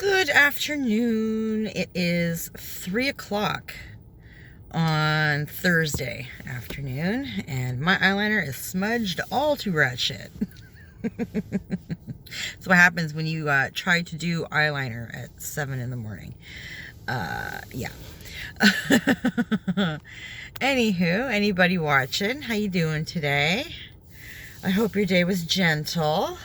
Good afternoon. It is 3 o'clock on Thursday afternoon, and my eyeliner is smudged all to rat shit. That's what happens when you try to do eyeliner at 7 in the morning. Yeah. Anywho, anybody watching, how you doing today? I hope your day was gentle.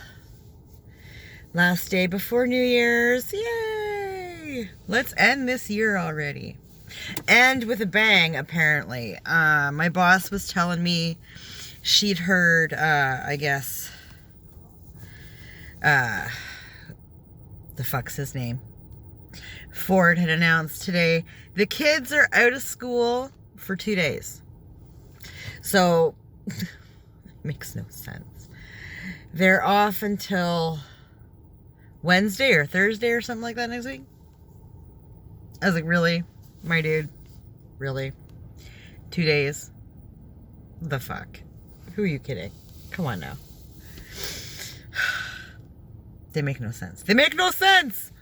Last day before New Year's. Yay! Let's end this year already. And with a bang, apparently. My boss was telling me she'd heard, I guess, the fuck's his name? Ford had announced today the kids are out of school for 2 days. So, it makes no sense. They're off until Wednesday or Thursday or something like that next week. I was like, really? My dude? Really? 2 days? The fuck? Who are you kidding? Come on now. They make no sense. They make no sense!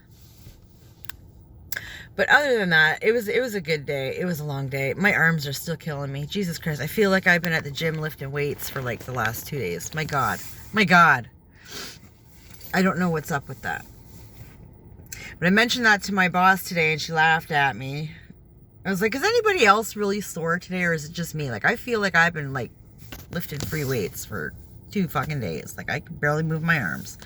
But other than that, it was a good day. It was a long day. My arms are still killing me. Jesus Christ. I feel like I've been at the gym lifting weights for like the last 2 days. My God. My God. I don't know what's up with that. But I mentioned that to my boss today and she laughed at me. I was like, is anybody else really sore today or is it just me? Like, I feel like I've been like lifting free weights for 2 fucking days. Like, I can barely move my arms.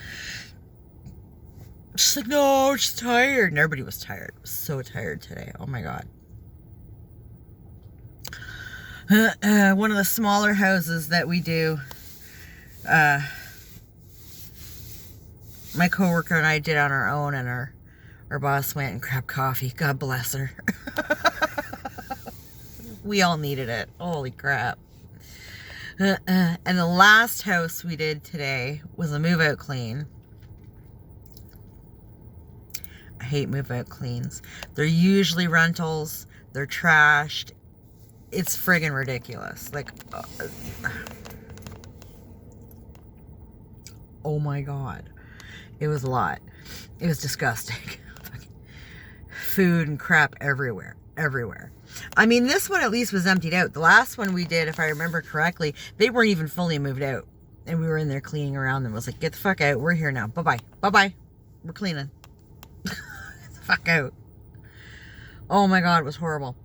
She's like, no, she's tired. And everybody was tired. I was so tired today. Oh my God. One of the smaller houses that we do, my coworker and I did on our own, and our boss went and grabbed coffee. God bless her. We all needed it. Holy crap. And the last house we did today was a move-out clean. I hate move-out cleans. They're usually rentals. They're trashed. It's friggin' ridiculous. Like, oh my God. It was a lot. It was disgusting. Food and crap everywhere. Everywhere. I mean, this one at least was emptied out. The last one we did, if I remember correctly, they weren't even fully moved out. And we were in there cleaning around them. I was like, get the fuck out. We're here now. Bye-bye. Bye-bye. We're cleaning. Get the fuck out. Oh my God, it was horrible.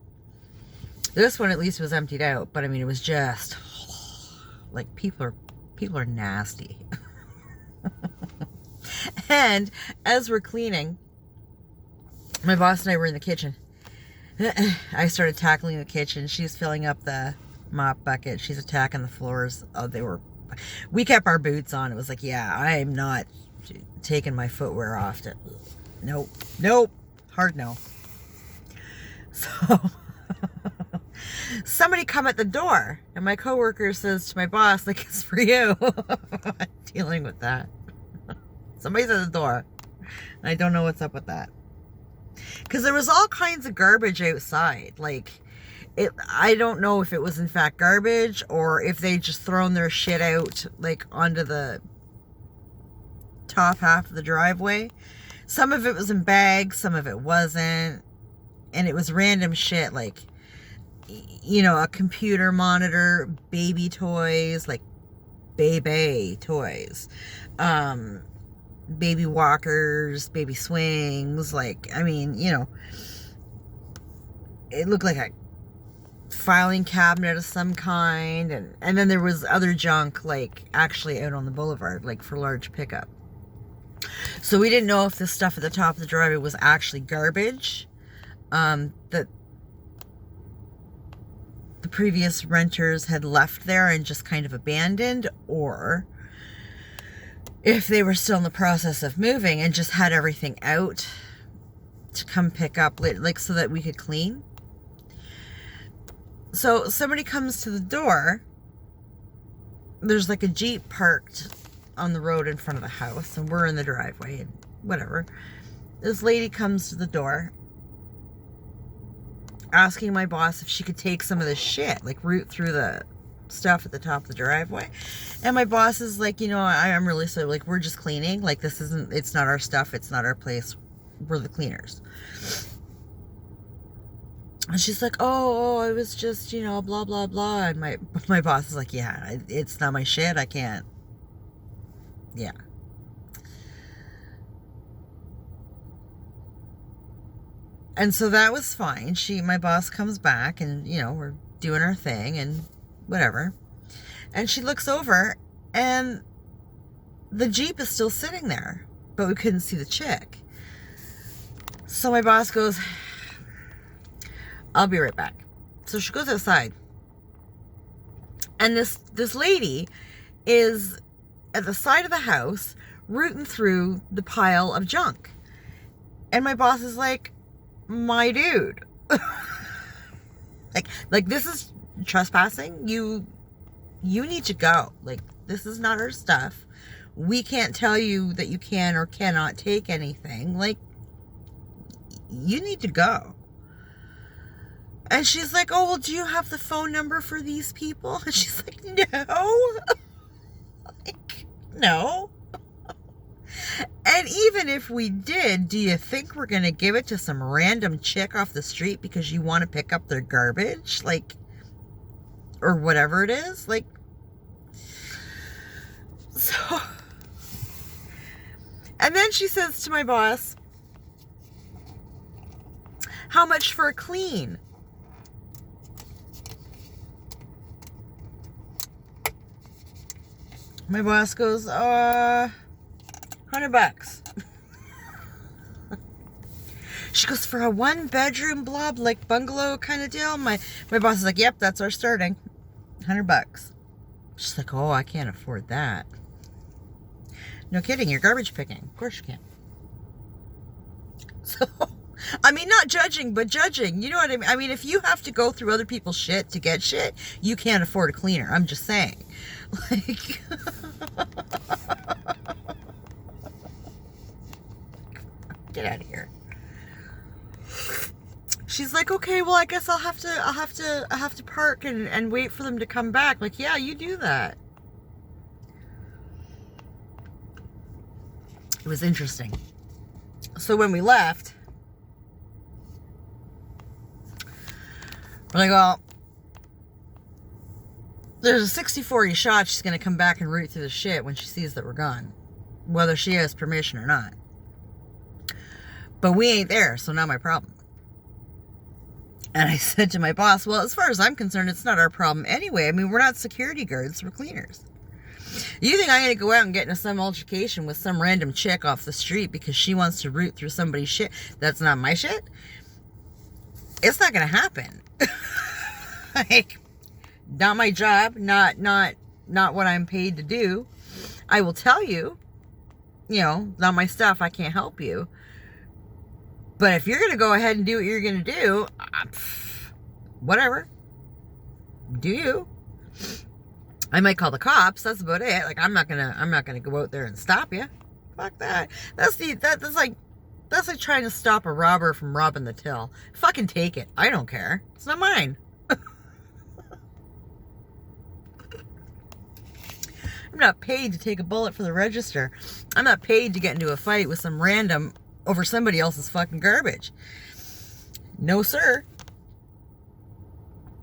This one at least was emptied out. But I mean, it was just like people are nasty. And as we're cleaning, my boss and I were in the kitchen. I started tackling the kitchen. She's filling up the mop bucket. She's attacking the floors. Oh, we kept our boots on. It was like, yeah, I am not taking my footwear off. Nope. Hard no. So, somebody come at the door. And my coworker says to my boss, like, it's for you. I'm dealing with that. Somebody's at the door. And I don't know what's up with that. Because there was all kinds of garbage outside. Like, I don't know if it was in fact garbage or if they just thrown their shit out, like, onto the top half of the driveway. Some of it was in bags, some of it wasn't. And it was random shit, like, you know, a computer monitor, baby toys, like, baby toys. Baby walkers, baby swings, like, I mean, you know, it looked like a filing cabinet of some kind, and then there was other junk, like, actually out on the boulevard, like, for large pickup. So we didn't know if the stuff at the top of the driveway was actually garbage, that the previous renters had left there and just kind of abandoned, or if they were still in the process of moving and just had everything out to come pick up, like, so that we could clean. So somebody comes to the door. There's like a Jeep parked on the road in front of the house, and we're in the driveway and whatever. This lady comes to the door asking my boss if she could take some of the shit, like root through the stuff at the top of the driveway. And my boss is like, you know, I'm really sorry, like, we're just cleaning, like, this isn't, it's not our stuff, it's not our place, were the cleaners. And she's like, oh, I was just, blah, blah, blah. And my boss is like, yeah, it's not my shit. I can't. Yeah. And so that was fine. My boss comes back and, we're doing our thing and whatever. And she looks over and the Jeep is still sitting there, but we couldn't see the chick. So my boss goes, I'll be right back. So she goes outside. And this lady is at the side of the house rooting through the pile of junk. And my boss is like, my dude. like this is trespassing. You need to go. Like, this is not our stuff. We can't tell you that you can or cannot take anything. Like, you need to go. And she's like, oh, well, do you have the phone number for these people? And she's like, no. Like, no. And even if we did, do you think we're going to give it to some random chick off the street because you want to pick up their garbage? Like, or whatever it is? Like, so. And then she says to my boss, how much for a clean? My boss goes, $100. She goes, for a 1-bedroom blob, like bungalow kind of deal? My boss is like, yep, that's our starting. $100. She's like, oh, I can't afford that. No kidding, you're garbage picking. Of course you can. So, I mean, not judging, but judging. You know what I mean? I mean, if you have to go through other people's shit to get shit, you can't afford a cleaner. I'm just saying. Like, get out of here. She's like, okay, well, I guess I'll have to park and wait for them to come back. Like, yeah, you do that. It was interesting. So when we left, we're like, well, there's a 60-40 shot she's going to come back and root through the shit when she sees that we're gone. Whether she has permission or not. But we ain't there, so not my problem. And I said to my boss, well, as far as I'm concerned, it's not our problem anyway. I mean, we're not security guards, we're cleaners. You think I'm going to go out and get into some altercation with some random chick off the street because she wants to root through somebody's shit? That's not my shit. It's not going to happen. Like, not my job, not what I'm paid to do. I will tell you, not my stuff, I can't help you. But if you're going to go ahead and do what you're going to do, whatever. Do you? I might call the cops. That's about it. Like, I'm not gonna go out there and stop you. Fuck that. That's like trying to stop a robber from robbing the till. Fucking take it. I don't care. It's not mine. I'm not paid to take a bullet for the register. I'm not paid to get into a fight with some random over somebody else's fucking garbage. No, sir.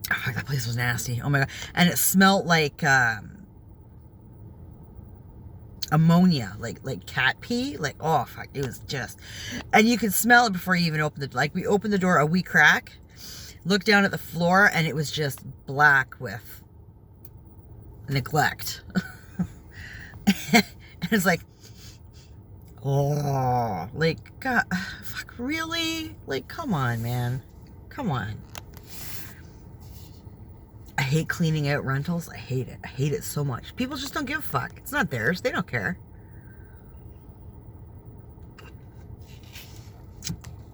Oh, fuck, that place was nasty. Oh my God. And it smelled like ammonia, like cat pee. Like, oh fuck, it was just, and you could smell it before you even opened it. Like, we opened the door a wee crack, looked down at the floor, and it was just black with neglect. And it's like, oh, like, God, fuck, really? Like, come on, man. Come on. I hate cleaning out rentals. I hate it. I hate it so much. People just don't give a fuck. It's not theirs. They don't care.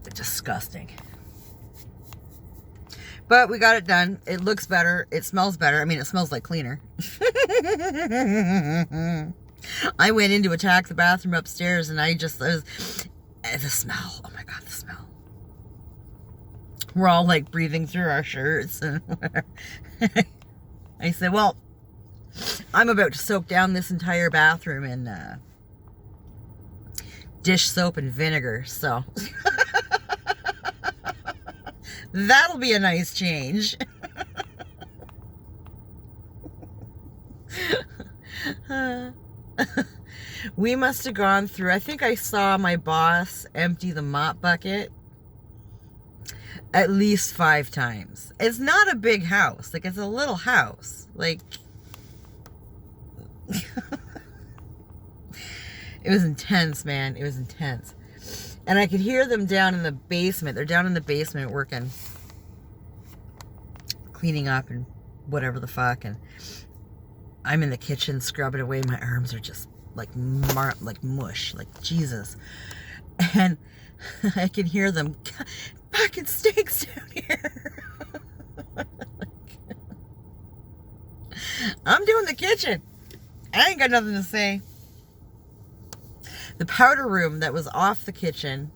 It's disgusting. But we got it done. It looks better. It smells better. I mean, it smells like cleaner. I went in to attack the bathroom upstairs, and the smell. Oh my God, the smell. We're all like breathing through our shirts, and I said, well, I'm about to soak down this entire bathroom in dish soap and vinegar, so that'll be a nice change. We must have gone through, I think I saw my boss empty the mop bucket at least 5 times. It's not a big house. Like, it's a little house. Like, it was intense, man. It was intense. And I could hear them down in the basement. They're down in the basement working, cleaning up and whatever the fuck. And I'm in the kitchen scrubbing away. My arms are just like mush, like Jesus. And I can hear them packing steaks down here. I'm doing the kitchen. I ain't got nothing to say. The powder room that was off the kitchen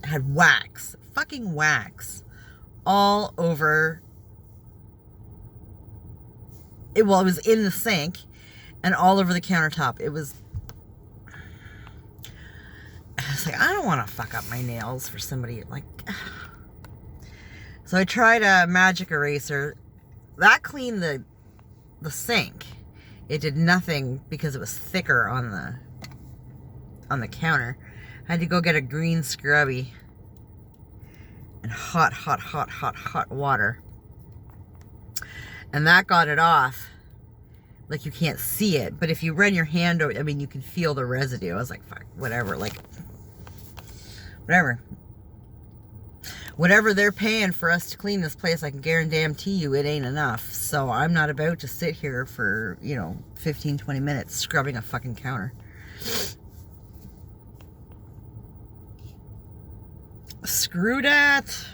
had wax, fucking wax, all over. It was in the sink and all over the countertop. I was like, I don't want to fuck up my nails for somebody. Like, so I tried a magic eraser. That cleaned the sink. It did nothing because it was thicker on the counter. I had to go get a green scrubby and hot water. And that got it off. Like, you can't see it, but if you run your hand over, I mean, you can feel the residue. I was like, fuck, whatever. Like, whatever they're paying for us to clean this place, I can guarantee you it ain't enough. So I'm not about to sit here for, 15, 20 minutes scrubbing a fucking counter. Screw that.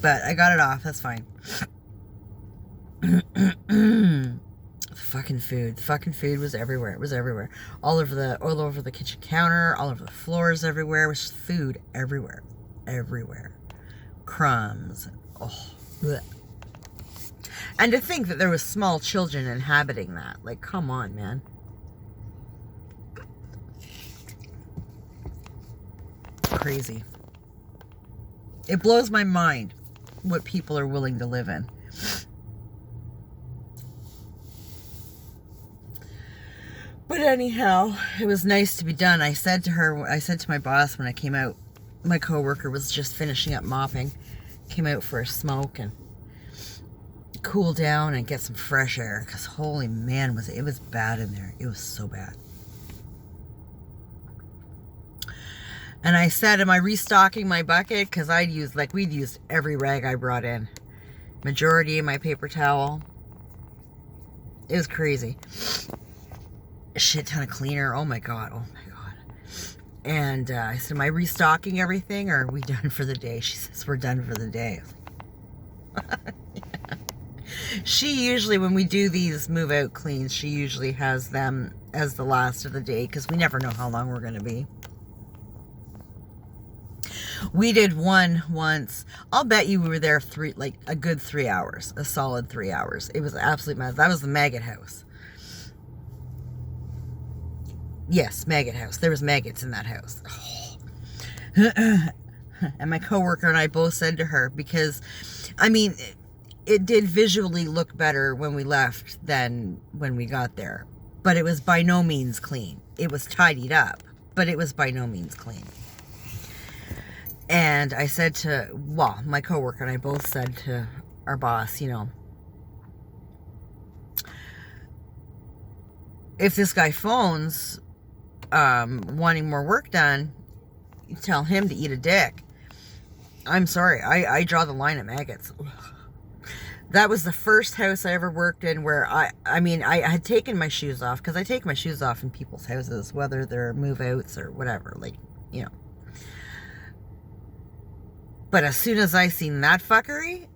But I got it off. That's fine. Fucking food. The fucking food was everywhere. It was everywhere. All over the kitchen counter, all over the floors everywhere. It was just food everywhere. Everywhere. Crumbs. Oh. Blech. And to think that there was small children inhabiting that. Like, come on, man. Crazy. It blows my mind what people are willing to live in. But anyhow, it was nice to be done. I said to my boss when I came out, my coworker was just finishing up mopping, came out for a smoke and cool down and get some fresh air, because holy man, it was bad in there. It was so bad. And I said, am I restocking my bucket? Because we'd used every rag I brought in. Majority of my paper towel. It was crazy. A shit ton of cleaner. Oh my God. And I said, am I restocking everything, or are we done for the day? She says, we're done for the day. Yeah. She usually, when we do these move out cleans, she usually has them as the last of the day, because we never know how long we're going to be. We did one once. I'll bet you we were there a good 3 hours, a solid 3 hours. It was absolute mess. That was the maggot house. Yes, maggot house. There was maggots in that house. Oh. And my coworker and I both said to her, because, I mean, it did visually look better when we left than when we got there. But it was by no means clean. It was tidied up, but it was by no means clean. And I said my coworker and I both said to our boss, if this guy phones wanting more work done, you tell him to eat a dick. I'm sorry. I draw the line at maggots. That was the first house I ever worked in where I had taken my shoes off, because I take my shoes off in people's houses, whether they're move outs or whatever, But as soon as I seen that fuckery,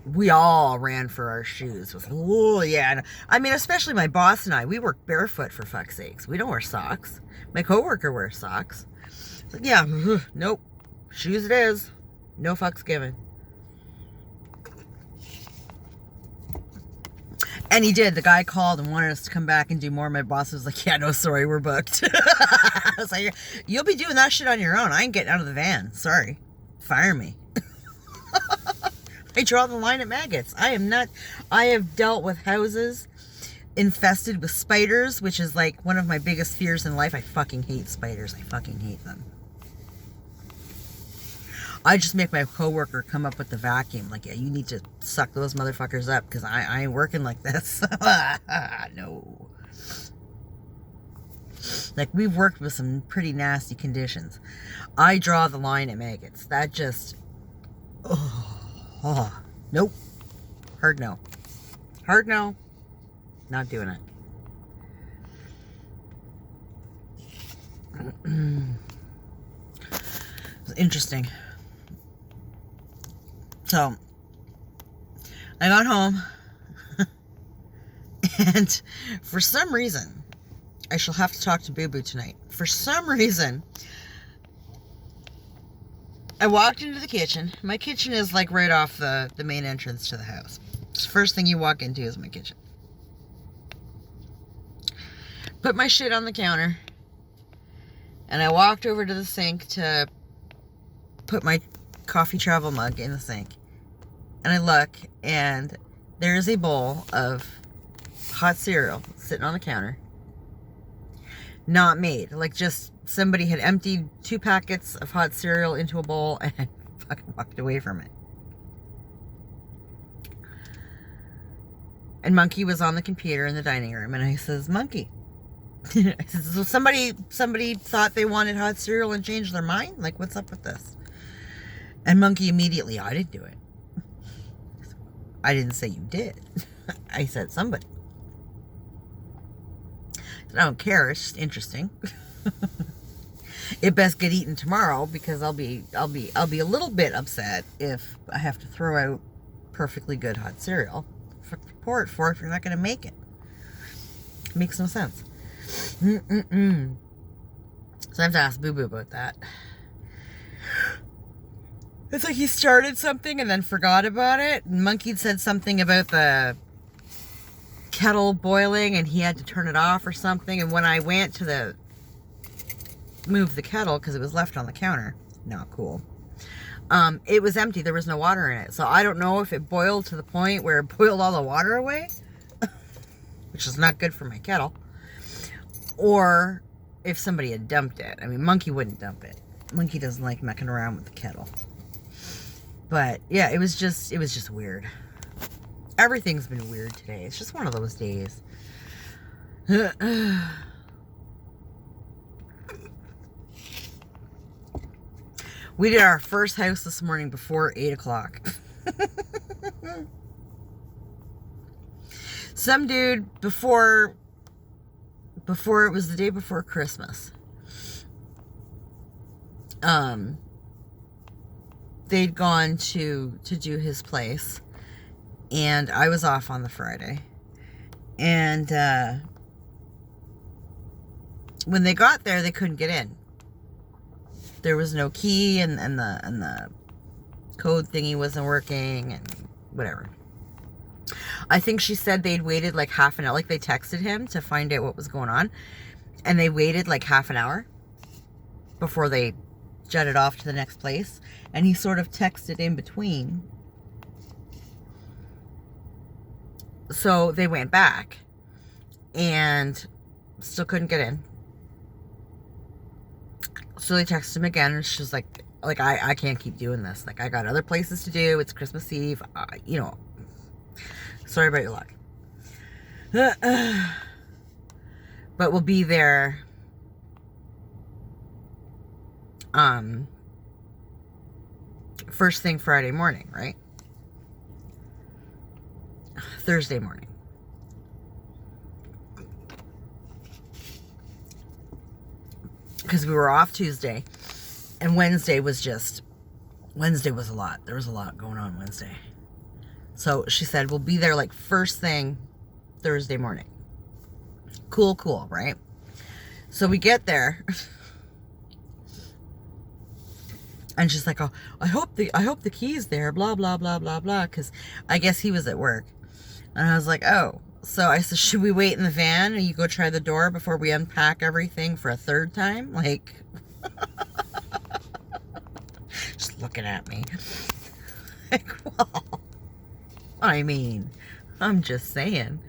we all ran for our shoes. Oh, yeah. I mean, especially my boss and I, we work barefoot, for fuck's sakes. We don't wear socks. My coworker wears socks. Like, yeah, nope. Shoes it is. No fucks given. And he did. The guy called and wanted us to come back and do more. My boss was like, yeah, no, sorry, we're booked. I was like, you'll be doing that shit on your own. I ain't getting out of the van. Sorry. Fire me. I draw the line at maggots. I have dealt with houses infested with spiders, which is like one of my biggest fears in life. I fucking hate spiders. I fucking hate them. I just make my coworker come up with the vacuum. Like, yeah, you need to suck those motherfuckers up because I ain't working like this. No. Like, we've worked with some pretty nasty conditions. I draw the line at maggots. That just... Oh, nope. Hard no. Hard no. Not doing it. It's interesting. So, I got home, and for some reason, I shall have to talk to Boo Boo tonight. For some reason, I walked into the kitchen. My kitchen is like right off the main entrance to the house. It's the first thing you walk into is my kitchen. Put my shit on the counter, and I walked over to the sink to put my coffee travel mug in the sink. And I look, and there's a bowl of hot cereal sitting on the counter. Not made. Like, just somebody had emptied 2 packets of hot cereal into a bowl and fucking walked away from it. And Monkey was on the computer in the dining room, and I says, Monkey. I said, so somebody thought they wanted hot cereal and changed their mind? Like, what's up with this? And Monkey immediately, I didn't do it. I didn't say you did. I said somebody. I don't care. It's just interesting. It best get eaten tomorrow because I'll be a little bit upset if I have to throw out perfectly good hot cereal. Pour it for if you're not going to make it. It makes no sense. So I have to ask Boo Boo about that. It's like he started something and then forgot about it. And Monkey said something about the kettle boiling and he had to turn it off or something. And when I went to move the kettle, because it was left on the counter, not cool, it was empty. There was no water in it. So I don't know if it boiled to the point where it boiled all the water away, which is not good for my kettle, or if somebody had dumped it. I mean, Monkey wouldn't dump it. Monkey doesn't like mecking around with the kettle. But yeah, it was just weird. Everything's been weird today. It's just one of those days. We did our first house this morning before 8 o'clock. Some dude before it was the day before Christmas. They'd gone to do his place, and I was off on the Friday, and when they got there, they couldn't get in. There was no key, and the code thingy wasn't working, and whatever. I think she said they'd waited like half an hour, like they texted him to find out what was going on, and they waited like half an hour before they jetted off to the next place, and he sort of texted in between. So they went back and still couldn't get in. So they texted him again, and she's like I can't keep doing this. Like, I got other places to do. It's Christmas Eve. Sorry about your luck. But we'll be there first thing Friday morning, right? Thursday morning. Because we were off Tuesday, and Wednesday was a lot. There was a lot going on Wednesday. So she said, we'll be there like first thing Thursday morning. Cool, right? So we get there. And she's like, oh, I hope the key's there, blah, blah, blah, blah, blah, because I guess he was at work. And I was like, oh, So I said, should we wait in the van and you go try the door before we unpack everything for a third time? Like, just looking at me. Like, well, I mean, I'm just saying.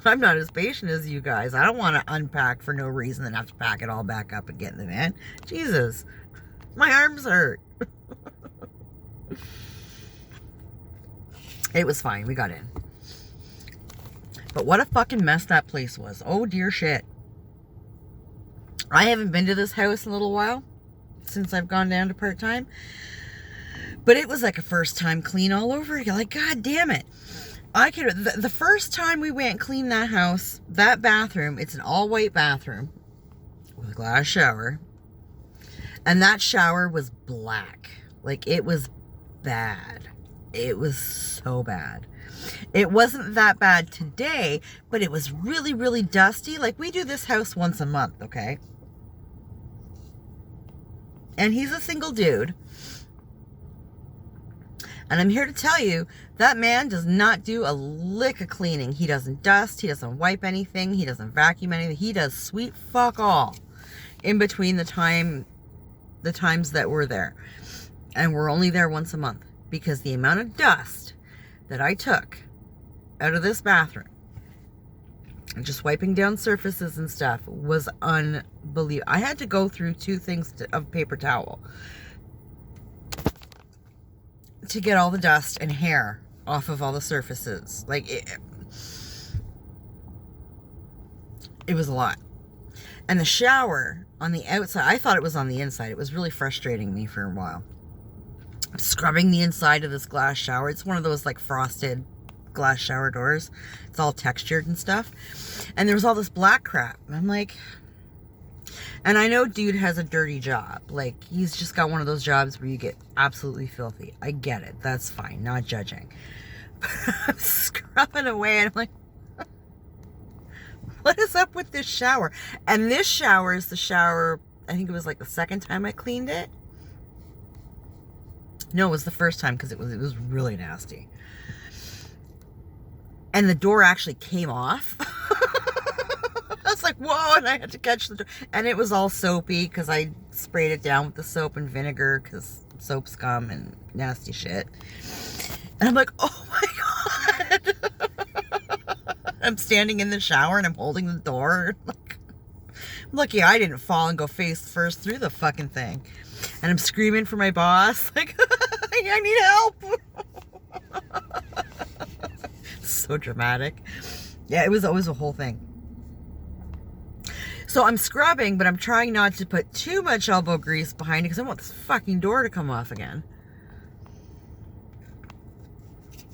I'm not as patient as you guys. I don't want to unpack for no reason and have to pack it all back up and get in the van. Jesus, my arms hurt. It was fine. We got in. But what a fucking mess that place was. Oh, dear shit. I haven't been to this house in a little while since I've gone down to part-time. But it was like a first time clean all over again. Like, God damn it. The first time we went and cleaned that house, that bathroom, it's an all-white bathroom with a glass shower. And that shower was black. Like, it was bad. It was so bad. It wasn't that bad today, but it was really, really dusty. Like, we do this house once a month, okay? And he's a single dude. And I'm here to tell you, that man does not do a lick of cleaning. He doesn't dust. He doesn't wipe anything. He doesn't vacuum anything. He does sweet fuck all in between the times that we're there. And we're only there once a month. Because the amount of dust that I took out of this bathroom, and just wiping down surfaces and stuff, was unbelievable. I had to go through 2 things of paper towel to get all the dust and hair off of all the surfaces. Like, it was a lot. And the shower on the outside, I thought it was on the inside. It was really frustrating me for a while. Scrubbing the inside of this glass shower. It's one of those like frosted glass shower doors. It's all textured and stuff. And there was all this black crap. And I'm like, and I know dude has a dirty job. Like, he's just got one of those jobs where you get absolutely filthy. I get it. That's fine. Not judging. But I'm scrubbing away and I'm like, what is up with this shower? And this shower is the shower, I think it was like the second time I cleaned it. No, it was the first time because it was really nasty. And the door actually came off. I was like, whoa, and I had to catch the door. And it was all soapy because I sprayed it down with the soap and vinegar because soap scum and nasty shit. And I'm like, oh my God. I'm standing in the shower and I'm holding the door. Like, I'm lucky I didn't fall and go face first through the fucking thing. And I'm screaming for my boss, like, I need help. So dramatic. Yeah, it was always a whole thing. So I'm scrubbing, but I'm trying not to put too much elbow grease behind it because I want this fucking door to come off again.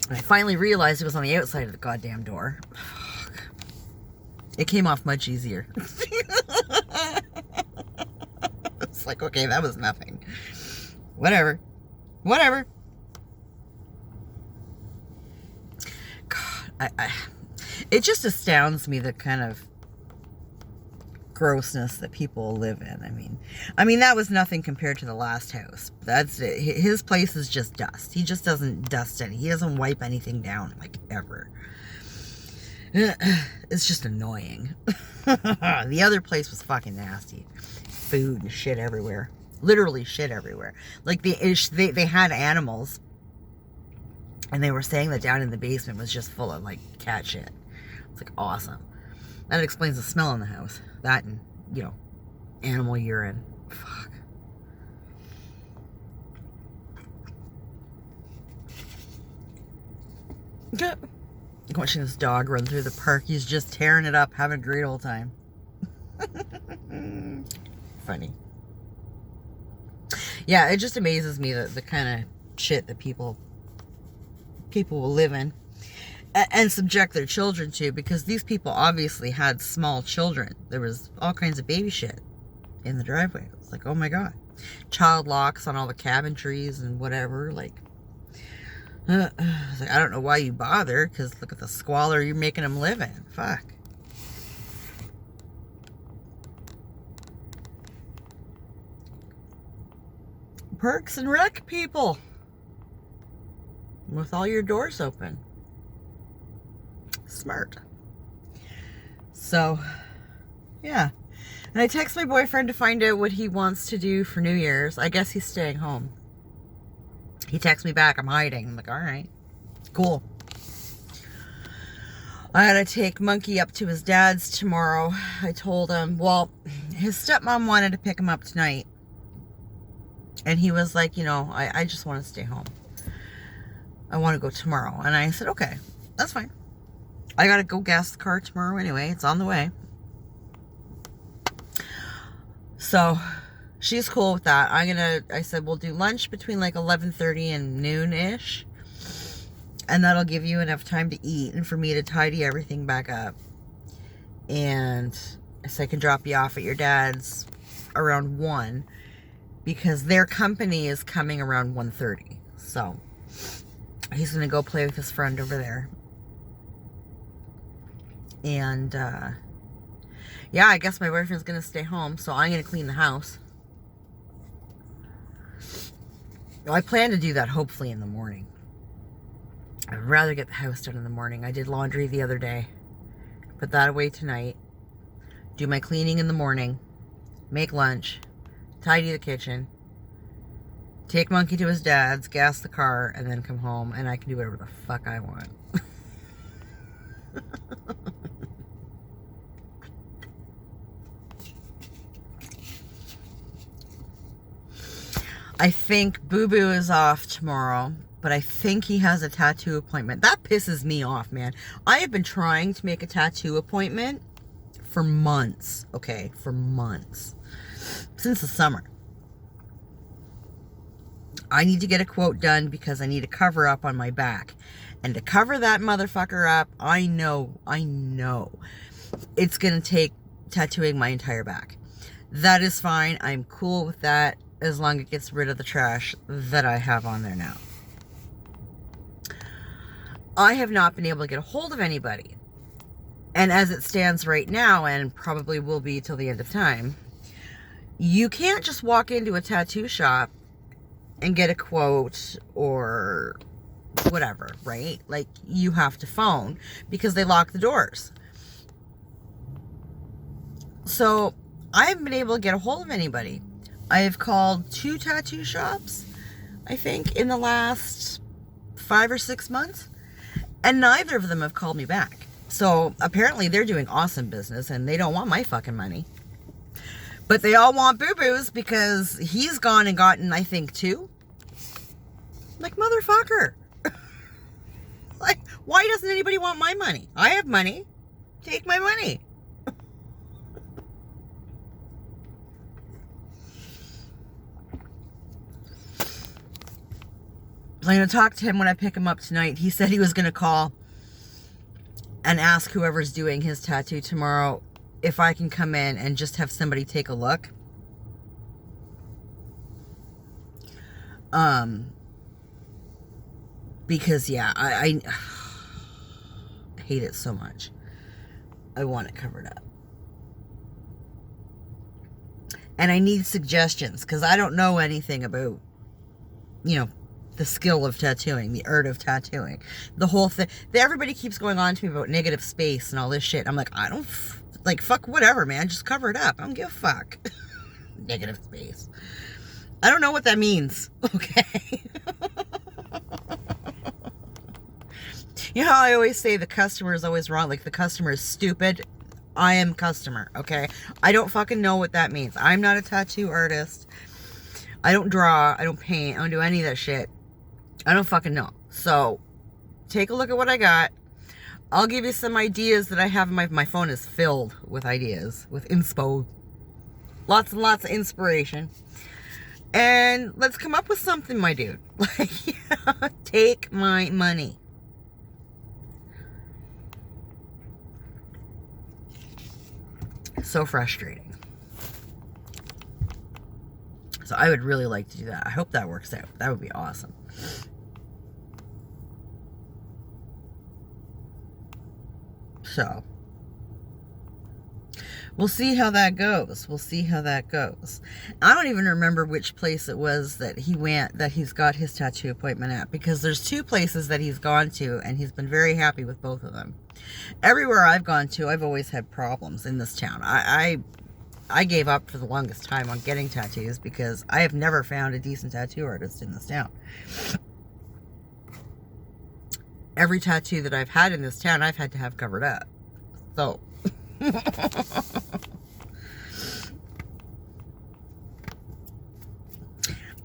And I finally realized it was on the outside of the goddamn door. It came off much easier. It's like, okay, that was nothing. Whatever. Whatever. God, it just astounds me the kind of grossness that people live in. I mean, that was nothing compared to the last house. That's it. His place is just dust. He just doesn't dust any. He doesn't wipe anything down, like, ever. It's just annoying. The other place was fucking nasty. Food and shit everywhere. Literally shit everywhere. Like, they had animals, and they were saying that down in the basement was just full of, like, cat shit. It's like, awesome. That explains the smell in the house. That and, you know, animal urine. Fuck. Watching this dog run through the park. He's just tearing it up, having a great old time. Funny. Yeah, it just amazes me the kind of shit that people will live in and subject their children to, because these people obviously had small children. There was all kinds of baby shit in the driveway. It's like, oh my God. Child locks on all the cabinetries and whatever. Like, I don't know why you bother, because look at the squalor you're making them live in. Fuck. Parks and Rec people, with all your doors open. smart. So, yeah. And I text my boyfriend to find out what he wants to do for New Year's. I guess he's staying home. He texts me back, I'm hiding. I'm like, all right, cool. I gotta take Monkey up to his dad's tomorrow. I told him, well, his stepmom wanted to pick him up tonight. And he was like, I just want to stay home. I want to go tomorrow. And I said, okay, that's fine. I gotta go gas the car tomorrow anyway. It's on the way. So she's cool with that. I said, we'll do lunch between like 11:30 and noon-ish. And that'll give you enough time to eat and for me to tidy everything back up. And so I can drop you off at your dad's around 1 because their company is coming around 1:30. So he's going to go play with his friend over there. And yeah, I guess my boyfriend's going to stay home. So I'm going to clean the house. Well, I plan to do that hopefully in the morning. I'd rather get the house done in the morning. I did laundry the other day. Put that away tonight. Do my cleaning in the morning. Make lunch. Tidy the kitchen. Take Monkey to his dad's. Gas the car. And then come home. And I can do whatever the fuck I want. I think Boo Boo is off tomorrow. But I think he has a tattoo appointment. That pisses me off, man. I have been trying to make a tattoo appointment for months. Okay, for months. Since the summer. I need to get a quote done because I need a cover up on my back. And to cover that motherfucker up, I know, it's going to take tattooing my entire back. That is fine. I'm cool with that as long as it gets rid of the trash that I have on there now. I have not been able to get a hold of anybody. And as it stands right now, and probably will be till the end of time, you can't just walk into a tattoo shop and get a quote or whatever, right? Like, you have to phone because they lock the doors. So, I haven't been able to get a hold of anybody. I have called 2 tattoo shops, I think, in the last 5 or 6 months. And neither of them have called me back. So apparently they're doing awesome business and they don't want my fucking money. But they all want Boo Boo's because he's gone and gotten, I think, 2. Like, motherfucker. Like, why doesn't anybody want my money? I have money. Take my money. So I'm going to talk to him when I pick him up tonight. He said he was going to call and ask whoever's doing his tattoo tomorrow if I can come in and just have somebody take a look. Because, yeah, I hate it so much. I want it covered up. And I need suggestions because I don't know anything about, the skill of tattooing, the art of tattooing, the whole thing. Everybody keeps going on to me about negative space and all this shit. I'm like, I don't, fuck whatever, man. Just cover it up. I don't give a fuck. Negative space. I don't know what that means. Okay. You know how I always say the customer is always wrong? Like, the customer is stupid. I am customer, okay? I don't fucking know what that means. I'm not a tattoo artist. I don't draw. I don't paint. I don't do any of that shit. I don't fucking know. So, take a look at what I got. I'll give you some ideas that I have. My phone is filled with ideas, with inspo. Lots and lots of inspiration. And let's come up with something, my dude. Like, take my money. So frustrating. So I would really like to do that. I hope that works out. That would be awesome. So, we'll see how that goes. We'll see how that goes. I don't even remember which place it was that he went, that he's got his tattoo appointment at, because there's 2 places that he's gone to, and he's been very happy with both of them. Everywhere I've gone to, I've always had problems in this town. I gave up for the longest time on getting tattoos because I have never found a decent tattoo artist in this town. Every tattoo that I've had in this town, I've had to have covered up. So...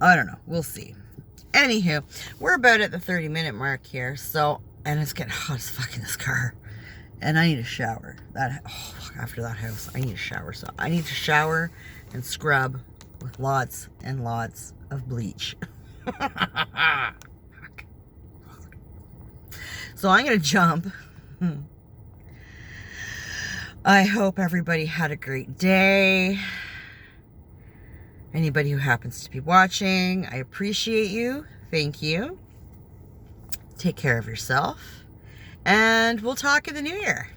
I don't know. We'll see. Anywho, we're about at the 30-minute mark here. So, and it's getting hot as fuck in this car. And I need a shower. After that house, I need a shower. So I need to shower and scrub with lots and lots of bleach. So I'm going to jump. I hope everybody had a great day. Anybody who happens to be watching, I appreciate you. Thank you. Take care of yourself. And we'll talk in the new year.